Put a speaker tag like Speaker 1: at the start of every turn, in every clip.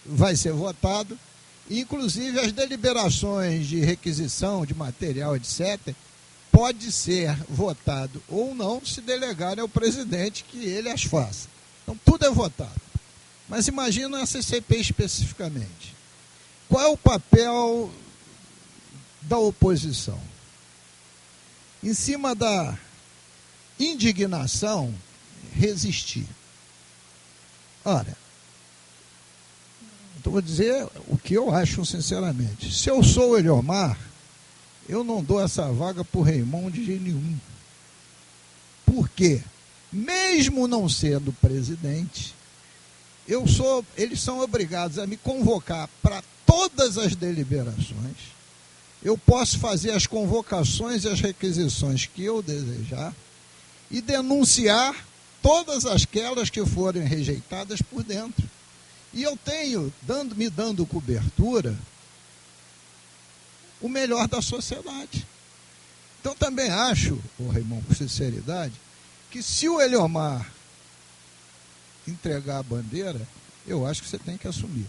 Speaker 1: vai ser votado, inclusive as deliberações de requisição de material, etc., pode ser votado ou não se delegarem ao presidente que ele as faça. Então, tudo é votado. Mas imagina essa CPI especificamente. Qual é o papel da oposição? Em cima da indignação, resistir. Ora, então vou dizer o que eu acho sinceramente. Se eu sou o Eliomar, eu não dou essa vaga para o Raimundo de jeito nenhum. Por quê? Mesmo não sendo presidente, eles são obrigados a me convocar para todas as deliberações. Eu posso fazer as convocações e as requisições que eu desejar e denunciar todas aquelas que forem rejeitadas por dentro. E eu tenho, me dando cobertura, o melhor da sociedade. Então também acho, Raimundo, com sinceridade, que se o Eliomar entregar a bandeira, eu acho que você tem que assumir.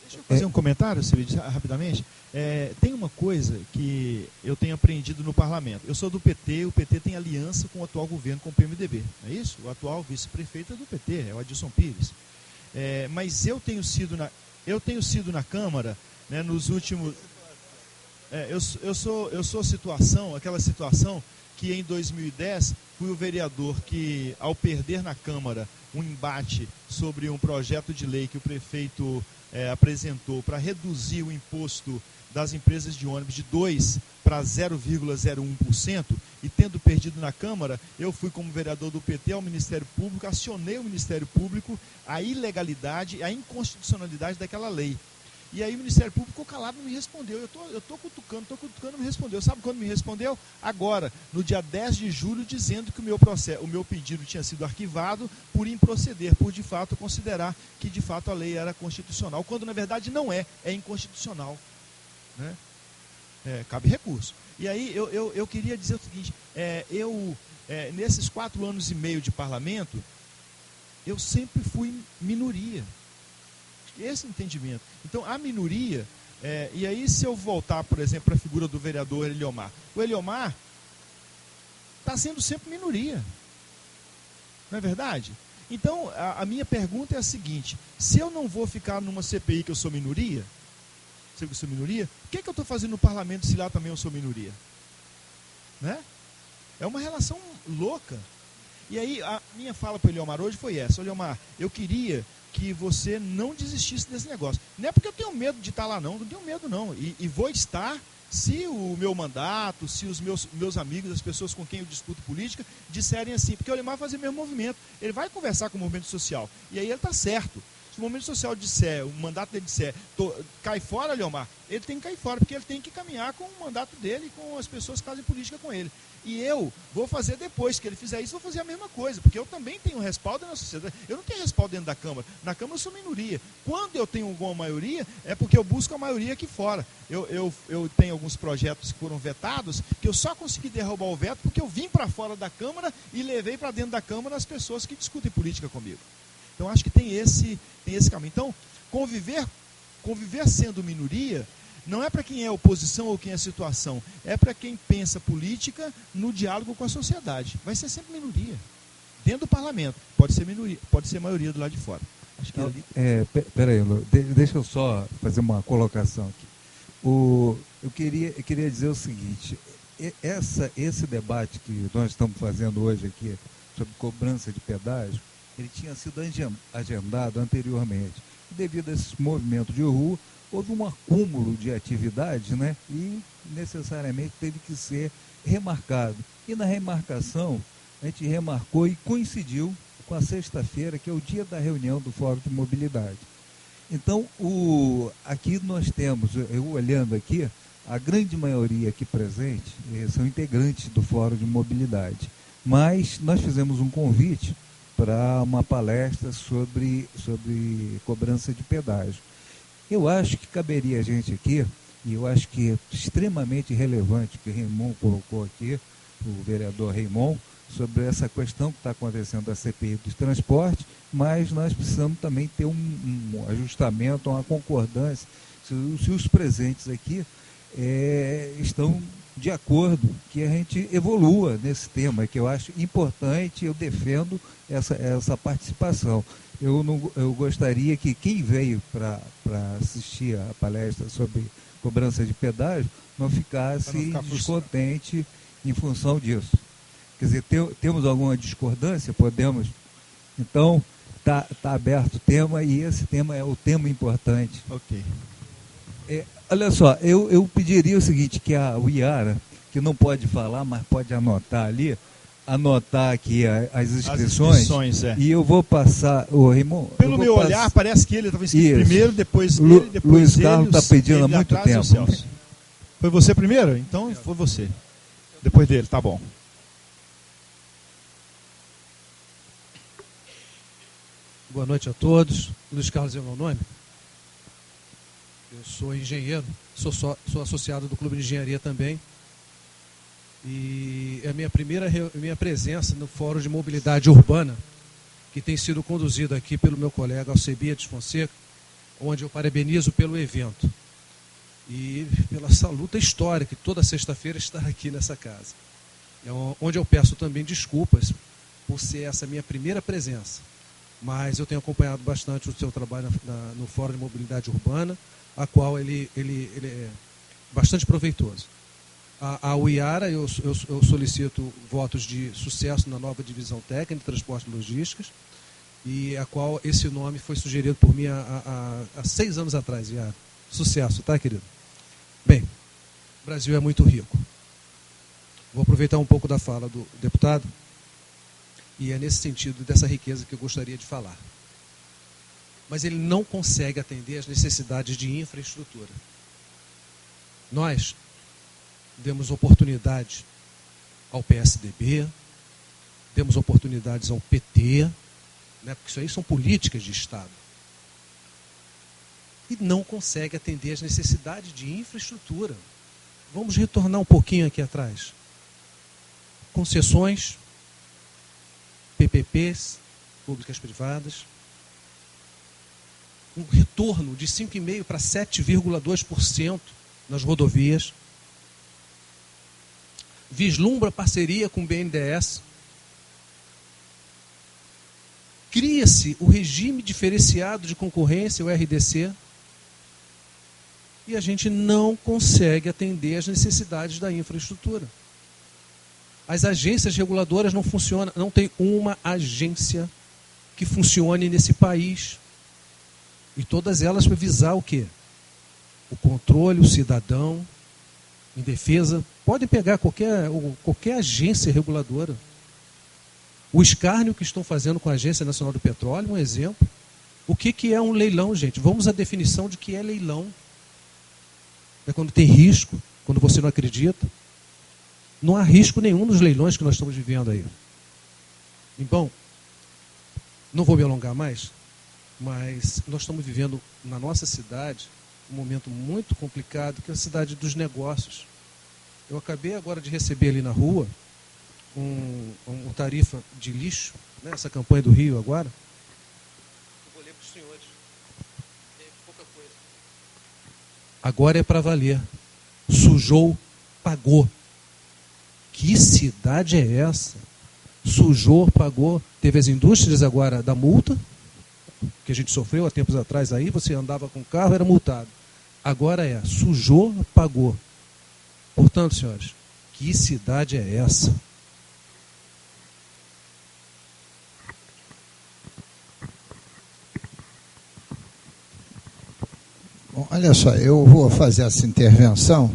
Speaker 2: Deixa eu fazer um comentário, Cid, rapidamente. Tem uma coisa que eu tenho aprendido no parlamento. Eu sou do PT, o PT tem aliança com o atual governo, com o PMDB, não é isso? O atual vice-prefeito é do PT, é o Adilson Pires. Mas eu tenho sido na Câmara, né, nos últimos... eu sou aquela situação que em 2010 fui o vereador que, ao perder na Câmara um embate sobre um projeto de lei que o prefeito apresentou para reduzir o imposto das empresas de ônibus de 2% para 0,01%, e tendo perdido na Câmara, eu fui como vereador do PT ao Ministério Público, acionei o Ministério Público a ilegalidade, a inconstitucionalidade daquela lei. E aí o Ministério Público ficou calado, não me respondeu. Eu tô cutucando, não me respondeu. Sabe quando me respondeu? Agora, no dia 10 de julho, dizendo que o meu pedido tinha sido arquivado por improceder, por de fato considerar que de fato a lei era constitucional, quando na verdade não é inconstitucional. Né? Cabe recurso. E aí eu queria dizer o seguinte, nesses 4 anos e meio de parlamento, eu sempre fui minoria. Esse entendimento. Então, a minoria, e aí se eu voltar, por exemplo, para a figura do vereador Eliomar, o Eliomar está sendo sempre minoria. Não é verdade? Então, a minha pergunta é a seguinte, se eu não vou ficar numa CPI que eu sou minoria, o que eu estou fazendo no parlamento se lá também eu sou minoria? Né? É uma relação louca. E aí, a minha fala para o Eliomar hoje foi essa: Eliomar, eu queria que você não desistisse desse negócio. Não é porque eu tenho medo de estar lá, não tenho medo, não. E vou estar se o meu mandato, se os meus amigos, as pessoas com quem eu discuto política, disserem assim, porque o Eliomar vai fazer o mesmo movimento. Ele vai conversar com o movimento social. E aí ele está certo. Se o movimento social disser, o mandato dele disser, cai fora, Eliomar, ele tem que cair fora, porque ele tem que caminhar com o mandato dele e com as pessoas que fazem política com ele. E eu vou fazer depois que ele fizer isso, vou fazer a mesma coisa, porque eu também tenho respaldo na sociedade. Eu não tenho respaldo dentro da Câmara. Na Câmara eu sou minoria. Quando eu tenho alguma maioria, é porque eu busco a maioria aqui fora. Eu tenho alguns projetos que foram vetados, que eu só consegui derrubar o veto porque eu vim para fora da Câmara e levei para dentro da Câmara as pessoas que discutem política comigo. Então, acho que tem esse caminho. Então, conviver sendo minoria não é para quem é oposição ou quem é situação, é para quem pensa política no diálogo com a sociedade. Vai ser sempre minoria. Dentro do parlamento, pode ser minoria, pode ser maioria do lado de fora. Acho que
Speaker 3: peraí, deixa eu só fazer uma colocação aqui. Eu queria dizer o seguinte, esse debate que nós estamos fazendo hoje aqui sobre cobrança de pedágio, ele tinha sido agendado anteriormente. Devido a esse movimento de rua, houve um acúmulo de atividades, né? E necessariamente teve que ser remarcado. E na remarcação, a gente remarcou e coincidiu com a sexta-feira, que é o dia da reunião do Fórum de Mobilidade. Então, aqui nós temos, eu olhando aqui, a grande maioria aqui presente são integrantes do Fórum de Mobilidade. Mas nós fizemos um convite para uma palestra sobre cobrança de pedágio. Eu acho que caberia a gente aqui, e eu acho que é extremamente relevante o que o Raimundo colocou aqui, o vereador Raimon sobre essa questão que está acontecendo da CPI dos transportes, mas nós precisamos também ter um ajustamento, uma concordância, se os presentes aqui estão de acordo que a gente evolua nesse tema, que eu acho importante, eu defendo essa participação. Eu gostaria que quem veio para assistir a palestra sobre cobrança de pedágio não ficasse descontente em função disso. Quer dizer, temos alguma discordância? Podemos. Então, está aberto o tema e esse tema é o tema importante.
Speaker 2: Ok.
Speaker 3: Olha só, eu pediria o seguinte, que o Iara, que não pode falar, mas pode anotar ali, anotar aqui as inscrições e eu vou passar, Raimon...
Speaker 2: Pelo meu olhar, parece que ele estava inscrito primeiro, depois ele, depois
Speaker 3: Luiz Carlos está pedindo há muito tempo.
Speaker 2: Foi você primeiro? Então foi você. Depois dele, tá bom.
Speaker 4: Boa noite a todos. Luiz Carlos é o meu nome. Eu sou engenheiro, sou associado do Clube de Engenharia também. E é a minha presença no Fórum de Mobilidade Urbana, que tem sido conduzido aqui pelo meu colega Alcebiades Fonseca, onde eu parabenizo pelo evento e pela essa luta histórica, que toda sexta-feira está aqui nessa casa. Onde eu peço também desculpas por ser essa minha primeira presença. Mas eu tenho acompanhado bastante o seu trabalho no Fórum de Mobilidade Urbana, a qual ele é bastante proveitoso. A UIARA, eu solicito votos de sucesso na nova divisão técnica de transporte e logísticas, e a qual esse nome foi sugerido por mim há 6 anos atrás, IARA. Sucesso, tá, querido? Bem, o Brasil é muito rico. Vou aproveitar um pouco da fala do deputado, e é nesse sentido, dessa riqueza que eu gostaria de falar. Mas ele não consegue atender às necessidades de infraestrutura. Nós demos oportunidade ao PSDB, demos oportunidades ao PT, né, porque isso aí são políticas de Estado. E não consegue atender às necessidades de infraestrutura. Vamos retornar um pouquinho aqui atrás. Concessões, PPPs, públicas privadas, um retorno de 5,5% para 7,2% nas rodovias, vislumbra parceria com o BNDES, cria-se o regime diferenciado de concorrência, o RDC, e a gente não consegue atender às necessidades da infraestrutura. As agências reguladoras não funcionam, não tem uma agência que funcione nesse país. E todas elas para visar o quê? O controle, o cidadão, em defesa. Podem pegar qualquer agência reguladora. O escárnio que estão fazendo com a Agência Nacional do Petróleo, um exemplo. O que é um leilão, gente? Vamos à definição de que é leilão. É quando tem risco, quando você não acredita. Não há risco nenhum nos leilões que nós estamos vivendo aí. Bom, não vou me alongar mais, mas nós estamos vivendo na nossa cidade um momento muito complicado, que é a cidade dos negócios. Eu acabei agora de receber ali na rua uma tarifa de lixo, né, essa campanha do Rio agora. Eu vou ler para os senhores. É pouca coisa. Agora é para valer. Sujou, pagou. Que cidade é essa? Sujou, pagou. Teve as indústrias agora da multa, que a gente sofreu há tempos atrás aí, você andava com o carro, era multado. Agora é, sujou, pagou. Portanto, senhores, que cidade é essa?
Speaker 1: Bom, olha só, eu vou fazer essa intervenção.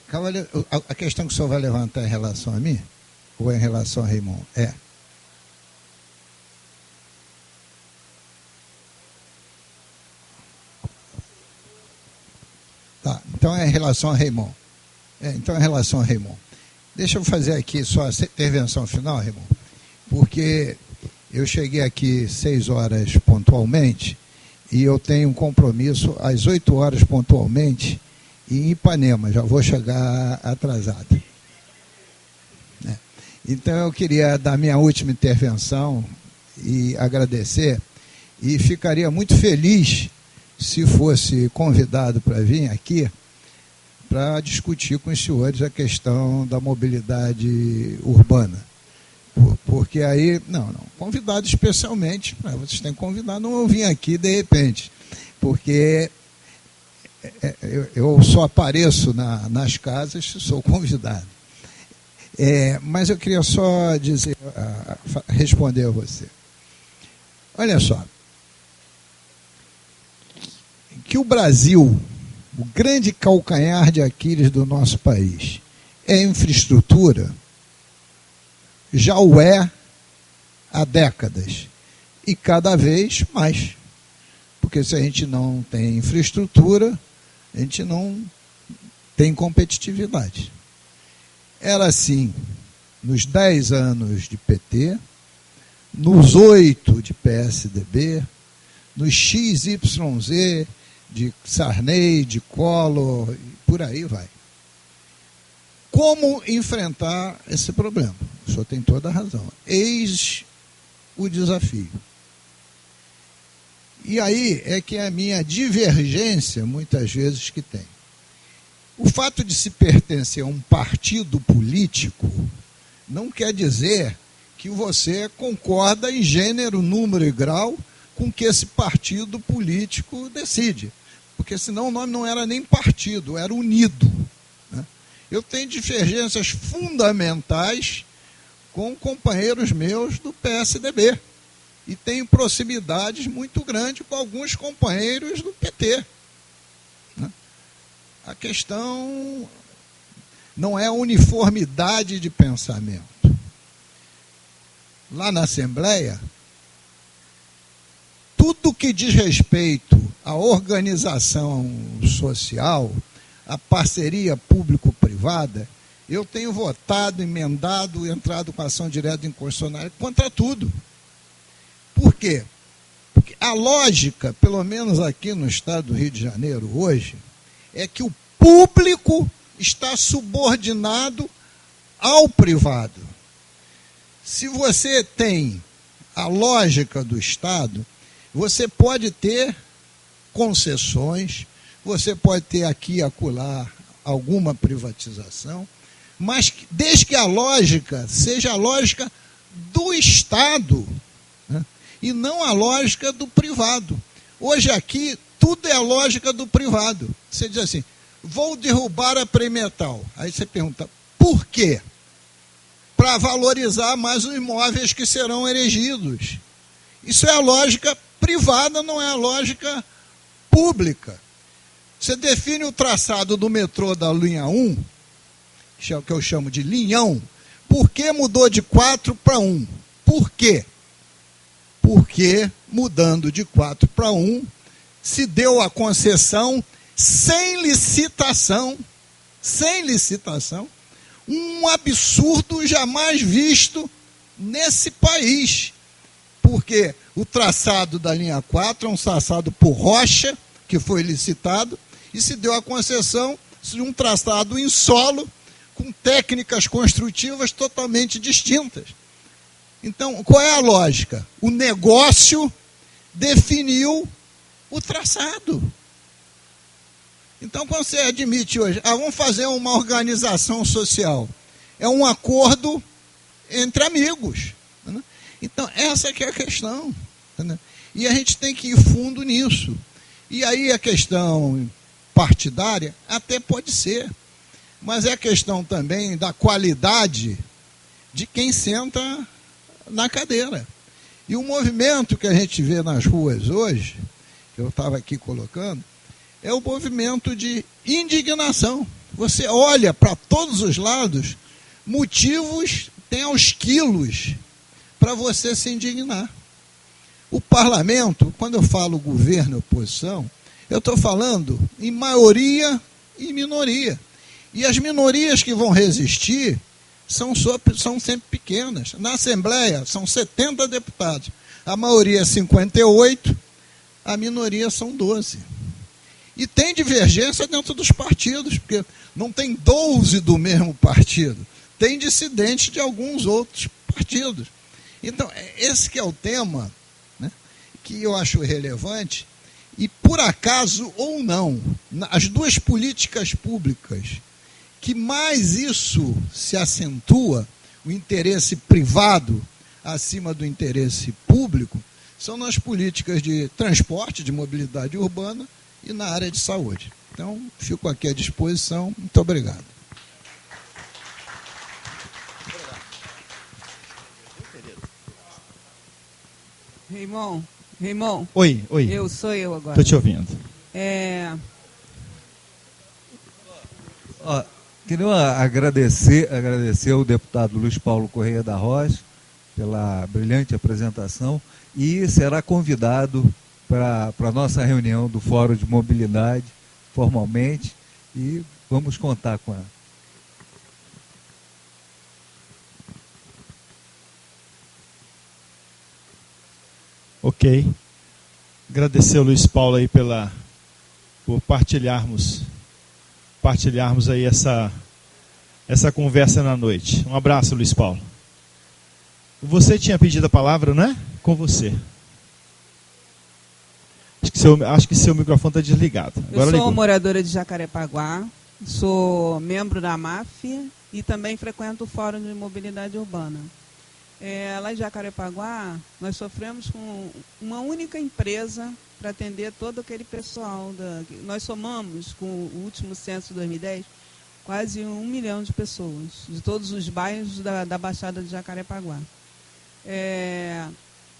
Speaker 1: Cavaleiro, a questão que o senhor vai levantar em relação a mim, ou em relação a Raimon, Tá, então é em relação a Raimon. Deixa eu fazer aqui só a intervenção final, Raimon, porque eu cheguei aqui 6 horas pontualmente e eu tenho um compromisso às 8 horas pontualmente em Ipanema, já vou chegar atrasado. Então eu queria dar minha última intervenção e agradecer, e ficaria muito feliz se fosse convidado para vir aqui para discutir com os senhores a questão da mobilidade urbana. Porque aí, não, convidado especialmente, vocês têm que convidar, não eu vim aqui de repente, porque eu só apareço nas casas se sou convidado. Mas eu queria só dizer, responder a você. Olha só, que o Brasil, o grande calcanhar de Aquiles do nosso país, é infraestrutura, já o é há décadas, e cada vez mais. Porque se a gente não tem infraestrutura, a gente não tem competitividade. Era assim nos 10 anos de PT, nos 8 de PSDB, nos XYZ de Sarney, de Collor, e por aí vai. Como enfrentar esse problema? O senhor tem toda a razão. Eis o desafio. E aí é que é a minha divergência, muitas vezes, que tem. O fato de se pertencer a um partido político não quer dizer que você concorda em gênero, número e grau com que esse partido político decide. Porque senão o nome não era nem partido, era unido. Eu tenho divergências fundamentais com companheiros meus do PSDB. E tenho proximidades muito grandes com alguns companheiros do PT. A questão não é a uniformidade de pensamento. Lá na Assembleia, tudo que diz respeito à organização social, à parceria público-privada, eu tenho votado, emendado, entrado com ação direta inconstitucional contra tudo. Por quê? Porque a lógica, pelo menos aqui no estado do Rio de Janeiro hoje, é que o público está subordinado ao privado. Se você tem a lógica do Estado, você pode ter concessões, você pode ter aqui e acolá alguma privatização, mas desde que a lógica seja a lógica do Estado, né, e não a lógica do privado. Hoje aqui, tudo é a lógica do privado. Você diz assim, vou derrubar a Premetal. Aí você pergunta, por quê? Para valorizar mais os imóveis que serão erigidos. Isso é a lógica privada, não é a lógica pública. Você define o traçado do metrô da linha 1, que eu chamo de linhão, por que mudou de 4 para 1? Por quê? Porque, mudando de 4 para 1, se deu a concessão sem licitação, um absurdo jamais visto nesse país, porque o traçado da linha 4 é um traçado por Rocha, que foi licitado, e se deu a concessão de um traçado em solo, com técnicas construtivas totalmente distintas. Então, qual é a lógica? O negócio definiu o traçado. Então, quando você admite hoje, vamos fazer uma organização social, é um acordo entre amigos. Né? Então, essa que é a questão. Né? E a gente tem que ir fundo nisso. E aí a questão partidária até pode ser, mas é a questão também da qualidade de quem senta na cadeira. E o movimento que a gente vê nas ruas hoje, que eu estava aqui colocando, é o movimento de indignação. Você olha para todos os lados, motivos tem aos quilos para você se indignar. O parlamento, quando eu falo governo e oposição, eu estou falando em maioria e minoria. E as minorias que vão resistir são sempre pequenas. Na Assembleia são 70 deputados. A maioria é 58, a minoria são 12. E tem divergência dentro dos partidos, porque não tem 12 do mesmo partido. tem dissidentes de alguns outros partidos. Então, esse que é o tema, né, que eu acho relevante, e por acaso ou não, as duas políticas públicas que mais isso se acentua, o interesse privado acima do interesse público, são nas políticas de transporte, de mobilidade urbana e na área de saúde. Então, fico aqui à disposição. Muito obrigado.
Speaker 5: Raimon.
Speaker 2: Oi.
Speaker 5: Sou eu agora.
Speaker 2: Estou te ouvindo.
Speaker 3: Queria agradecer ao deputado Luiz Paulo Correia da Rocha pela brilhante apresentação e será convidado para a nossa reunião do Fórum de Mobilidade, formalmente, e vamos contar com ela.
Speaker 2: Ok. Agradecer ao Luiz Paulo aí por partilharmos aí essa conversa na noite. Um abraço, Luiz Paulo. Você tinha pedido a palavra, não é? Com você. Acho que seu microfone está desligado. Agora
Speaker 5: eu sou
Speaker 2: ligou.
Speaker 5: moradora de Jacarepaguá, sou membro da MAF e também frequento o Fórum de Mobilidade Urbana. Lá em Jacarepaguá, nós sofremos com uma única empresa para atender todo aquele pessoal. Nós somamos, com o último censo de 2010, quase 1 milhão de pessoas, de todos os bairros da Baixada de Jacarepaguá. É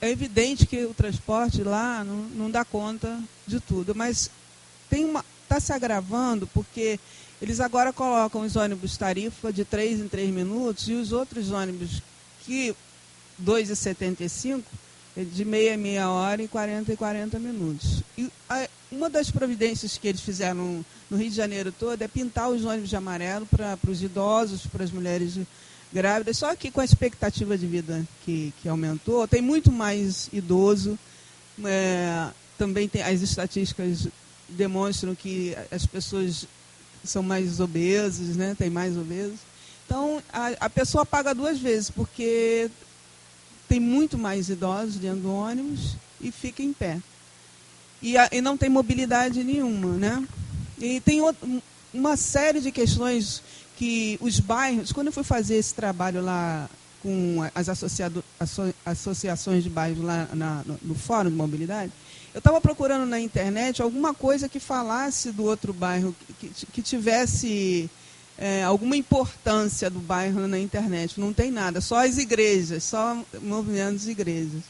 Speaker 5: evidente que o transporte lá não dá conta de tudo, mas está se agravando porque eles agora colocam os ônibus tarifa de 3 em 3 minutos e os outros ônibus que 2,75 de meia hora e 40 minutos. E uma das providências que eles fizeram no Rio de Janeiro todo é pintar os ônibus de amarelo para os idosos, para as mulheres grávidas, só que com a expectativa de vida que aumentou, tem muito mais idoso, também as estatísticas demonstram que as pessoas são mais obesas, né? Tem mais obesos. Então, a pessoa paga 2 vezes, porque tem muito mais idosos dentro do ônibus e fica em pé. E não tem mobilidade nenhuma, né? E tem uma série de questões que os bairros... Quando eu fui fazer esse trabalho lá com as associações de bairros lá no Fórum de Mobilidade, eu estava procurando na internet alguma coisa que falasse do outro bairro, que tivesse... alguma importância do bairro na internet. Não tem nada, só as igrejas, só movimentos de igrejas.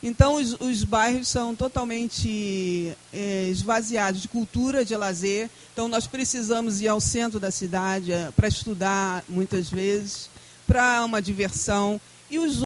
Speaker 5: Então, os bairros são totalmente esvaziados de cultura, de lazer. Então, nós precisamos ir ao centro da cidade para estudar, muitas vezes, para uma diversão. E os